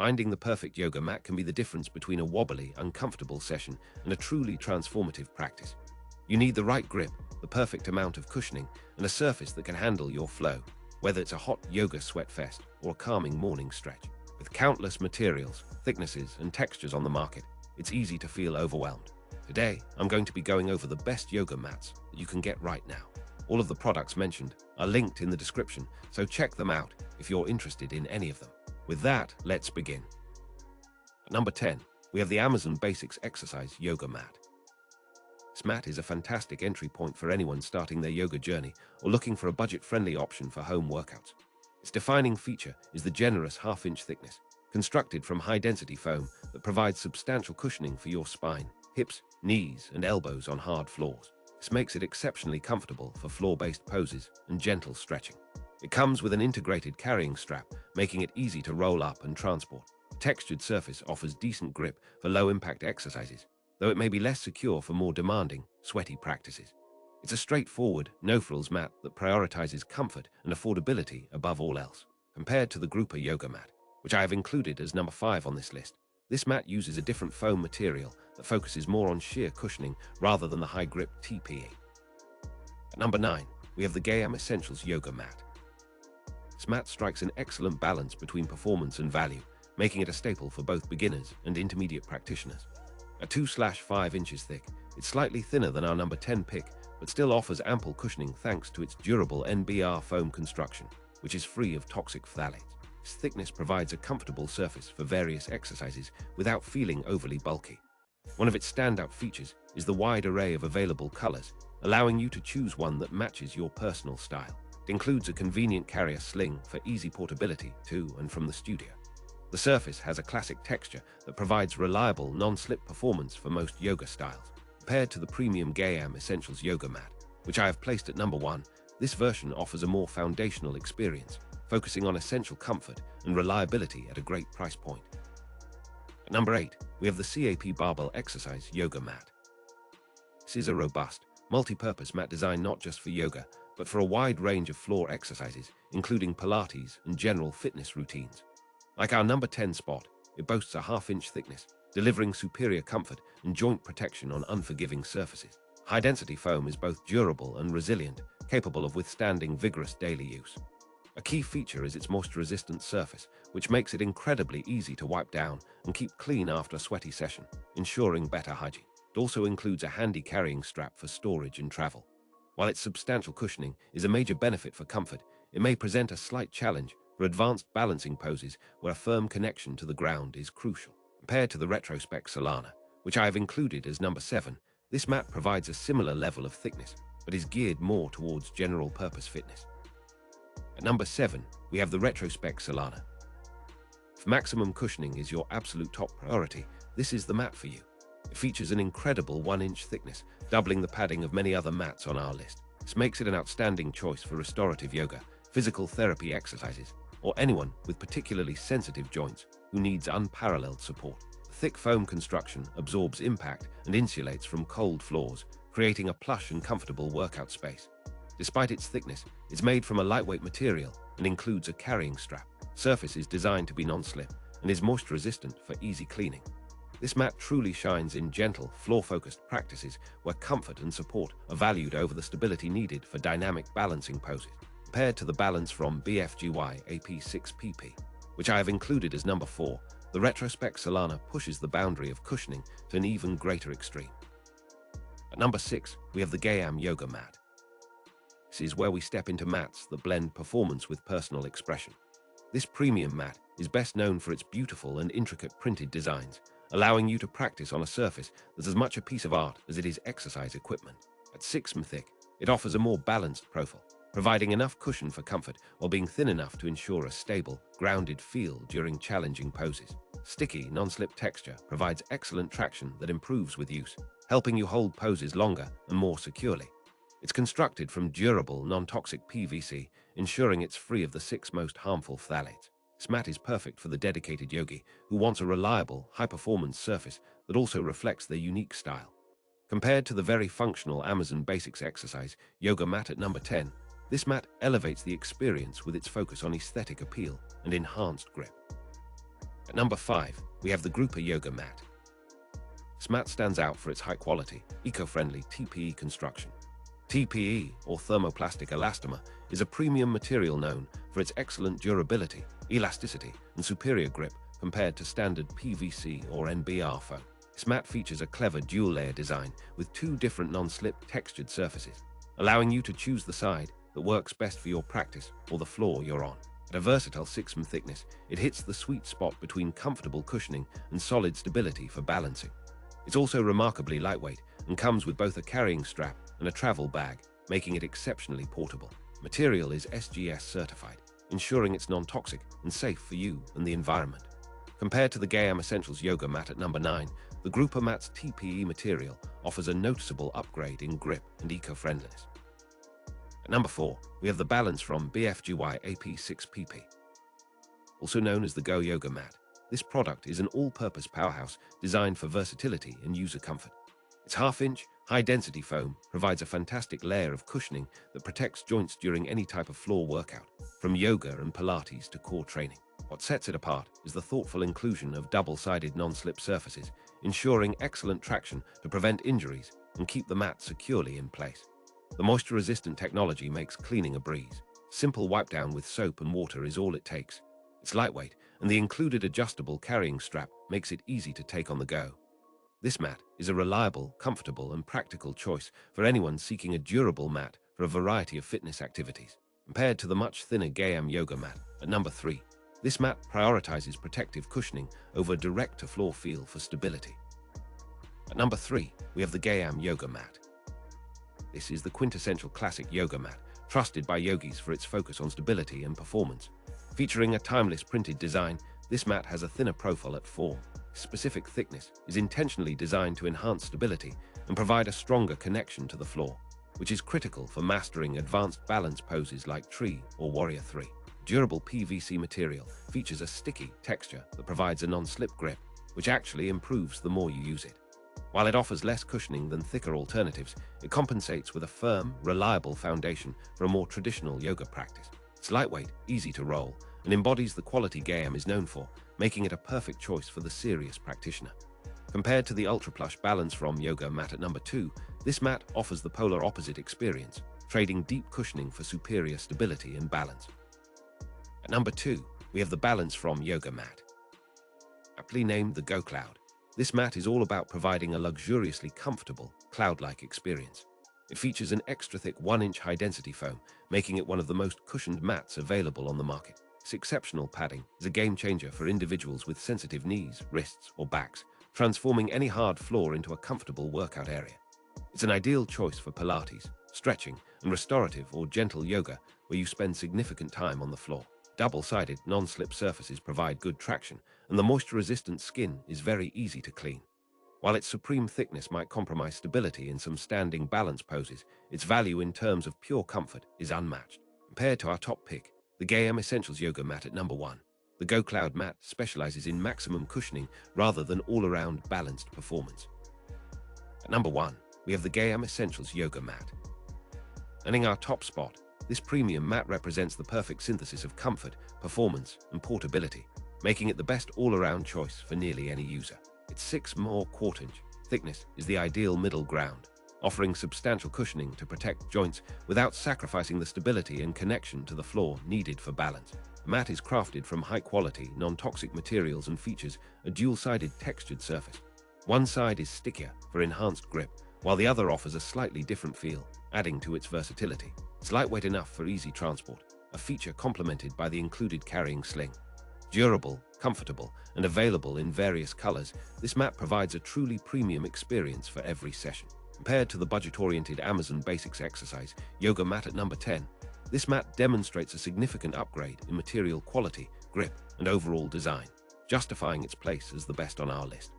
Finding the perfect yoga mat can be the difference between a wobbly, uncomfortable session and a truly transformative practice. You need the right grip, the perfect amount of cushioning, and a surface that can handle your flow, whether it's a hot yoga sweat fest or a calming morning stretch. With countless materials, thicknesses, and textures on the market, it's easy to feel overwhelmed. Today, I'm going to be going over the best yoga mats that you can get right now. All of the products mentioned are linked in the description, so check them out if you're interested in any of them. With that, let's begin. At number 10, we have the Amazon Basics Exercise Yoga Mat. This mat is a fantastic entry point for anyone starting their yoga journey or looking for a budget-friendly option for home workouts. Its defining feature is the generous half-inch thickness, constructed from high-density foam that provides substantial cushioning for your spine, hips, knees, and elbows on hard floors. This makes it exceptionally comfortable for floor-based poses and gentle stretching. It comes with an integrated carrying strap, making it easy to roll up and transport. The textured surface offers decent grip for low-impact exercises, though it may be less secure for more demanding, sweaty practices. It's a straightforward, no-frills mat that prioritizes comfort and affordability above all else. Compared to the Grouper Yoga Mat, which I have included as number 5 on this list, this mat uses a different foam material that focuses more on sheer cushioning rather than the high-grip TPE. At number 9, we have the Gayam Essentials Yoga Mat. This mat strikes an excellent balance between performance and value, making it a staple for both beginners and intermediate practitioners. At 2/5 inches thick, it's slightly thinner than our number 10 pick, but still offers ample cushioning thanks to its durable NBR foam construction, which is free of toxic phthalates. Its thickness provides a comfortable surface for various exercises without feeling overly bulky. One of its standout features is the wide array of available colors, allowing you to choose one that matches your personal style. It includes a convenient carrier sling for easy portability to and from the studio. The surface has a classic texture that provides reliable, non-slip performance for most yoga styles. Compared to the premium Gayam Essentials Yoga Mat, which I have placed at number 1, this version offers a more foundational experience, focusing on essential comfort and reliability at a great price point. At number 8, we have the CAP Barbell Exercise Yoga Mat. This is a robust, multi-purpose mat designed not just for yoga, but for a wide range of floor exercises, including Pilates and general fitness routines. Like our number 10 spot, it boasts a half-inch thickness, delivering superior comfort and joint protection on unforgiving surfaces. High-density foam is both durable and resilient, capable of withstanding vigorous daily use. A key feature is its moisture-resistant surface, which makes it incredibly easy to wipe down and keep clean after a sweaty session, ensuring better hygiene. It also includes a handy carrying strap for storage and travel. While its substantial cushioning is a major benefit for comfort, it may present a slight challenge for advanced balancing poses where a firm connection to the ground is crucial. Compared to the Retrospec Solana, which I have included as number 7, this mat provides a similar level of thickness, but is geared more towards general-purpose fitness. At number 7, we have the Retrospec Solana. If maximum cushioning is your absolute top priority, this is the mat for you. It features an incredible 1-inch thickness, doubling the padding of many other mats on our list. This makes it an outstanding choice for restorative yoga, physical therapy exercises, or anyone with particularly sensitive joints who needs unparalleled support. The thick foam construction absorbs impact and insulates from cold floors, creating a plush and comfortable workout space. Despite its thickness, it's made from a lightweight material and includes a carrying strap. The surface is designed to be non-slip and is moisture-resistant for easy cleaning. This mat truly shines in gentle, floor-focused practices where comfort and support are valued over the stability needed for dynamic balancing poses. Compared to the Balance from BFGY AP6PP, which I have included as number 4, the Retrospec Solana pushes the boundary of cushioning to an even greater extreme. At number 6, we have the Gayam Yoga Mat. This is where we step into mats that blend performance with personal expression. This premium mat is best known for its beautiful and intricate printed designs, allowing you to practice on a surface that's as much a piece of art as it is exercise equipment. At 6 mm thick, it offers a more balanced profile, providing enough cushion for comfort while being thin enough to ensure a stable, grounded feel during challenging poses. Sticky, non-slip texture provides excellent traction that improves with use, helping you hold poses longer and more securely. It's constructed from durable, non-toxic PVC, ensuring it's free of the 6 most harmful phthalates. This mat is perfect for the dedicated yogi who wants a reliable, high-performance surface that also reflects their unique style. Compared to the very functional Amazon Basics Exercise Yoga Mat at number 10, this mat elevates the experience with its focus on aesthetic appeal and enhanced grip. At number 5, we have the Grouper Yoga Mat. This mat stands out for its high-quality, eco-friendly TPE construction. TPE, or thermoplastic elastomer, is a premium material known for its excellent durability, elasticity, and superior grip compared to standard PVC or NBR foam. This mat features a clever dual-layer design with 2 different non-slip textured surfaces, allowing you to choose the side that works best for your practice or the floor you're on. At a versatile 6 mm thickness, it hits the sweet spot between comfortable cushioning and solid stability for balancing. It's also remarkably lightweight and comes with both a carrying strap and a travel bag, making it exceptionally portable. Material is SGS certified, ensuring it's non-toxic and safe for you and the environment. Compared to the Gayam Essentials Yoga Mat at number 9, the Grouper Mat's TPE material offers a noticeable upgrade in grip and eco-friendliness. At number 4, we have the Balance from BFGY AP6PP. Also known as the Go Yoga Mat, this product is an all-purpose powerhouse designed for versatility and user comfort. Its half-inch, high-density foam provides a fantastic layer of cushioning that protects joints during any type of floor workout, from yoga and Pilates to core training. What sets it apart is the thoughtful inclusion of double-sided non-slip surfaces, ensuring excellent traction to prevent injuries and keep the mat securely in place. The moisture-resistant technology makes cleaning a breeze. Simple wipe-down with soap and water is all it takes. It's lightweight, and the included adjustable carrying strap makes it easy to take on the go. This mat is a reliable, comfortable, and practical choice for anyone seeking a durable mat for a variety of fitness activities. Compared to the much thinner Gayam Yoga Mat at number 3, this mat prioritizes protective cushioning over direct-to-floor feel for stability. At number 3, we have the Gayam Yoga Mat. This is the quintessential classic yoga mat, trusted by yogis for its focus on stability and performance. Featuring a timeless printed design, this mat has a thinner profile at form. Specific thickness is intentionally designed to enhance stability and provide a stronger connection to the floor, which is critical for mastering advanced balance poses like Tree or Warrior 3. Durable PVC material features a sticky texture that provides a non-slip grip, which actually improves the more you use it. While it offers less cushioning than thicker alternatives, it compensates with a firm, reliable foundation for a more traditional yoga practice. It's lightweight, easy to roll, and embodies the quality Gayam is known for, making it a perfect choice for the serious practitioner. Compared to the Ultra Plush Balance from Yoga Mat at number 2, this mat offers the polar opposite experience, trading deep cushioning for superior stability and balance. At number 2, we have the Balance from Yoga Mat. Aptly named the Go Cloud, this mat is all about providing a luxuriously comfortable, cloud-like experience. It features an extra-thick 1-inch high-density foam, making it one of the most cushioned mats available on the market. This exceptional padding is a game-changer for individuals with sensitive knees, wrists, or backs, transforming any hard floor into a comfortable workout area. It's an ideal choice for Pilates, stretching, and restorative or gentle yoga, where you spend significant time on the floor. Double-sided, non-slip surfaces provide good traction, and the moisture-resistant skin is very easy to clean. While its supreme thickness might compromise stability in some standing balance poses, its value in terms of pure comfort is unmatched. Compared to our top pick, the Gayam Essentials Yoga Mat at number 1, the Go Cloud mat specializes in maximum cushioning rather than all-around balanced performance. At number 1, we have the Gayam Essentials Yoga Mat. Earning our top spot, this premium mat represents the perfect synthesis of comfort, performance, and portability, making it the best all-around choice for nearly any user. Its 6mm thickness is the ideal middle ground, offering substantial cushioning to protect joints without sacrificing the stability and connection to the floor needed for balance. The mat is crafted from high-quality, non-toxic materials and features a dual-sided textured surface. One side is stickier for enhanced grip, while the other offers a slightly different feel, adding to its versatility. It's lightweight enough for easy transport, a feature complemented by the included carrying sling. Durable, comfortable, and available in various colors, this mat provides a truly premium experience for every session. Compared to the budget-oriented Amazon Basics exercise Yoga Mat at number 10, this mat demonstrates a significant upgrade in material quality, grip, and overall design, justifying its place as the best on our list.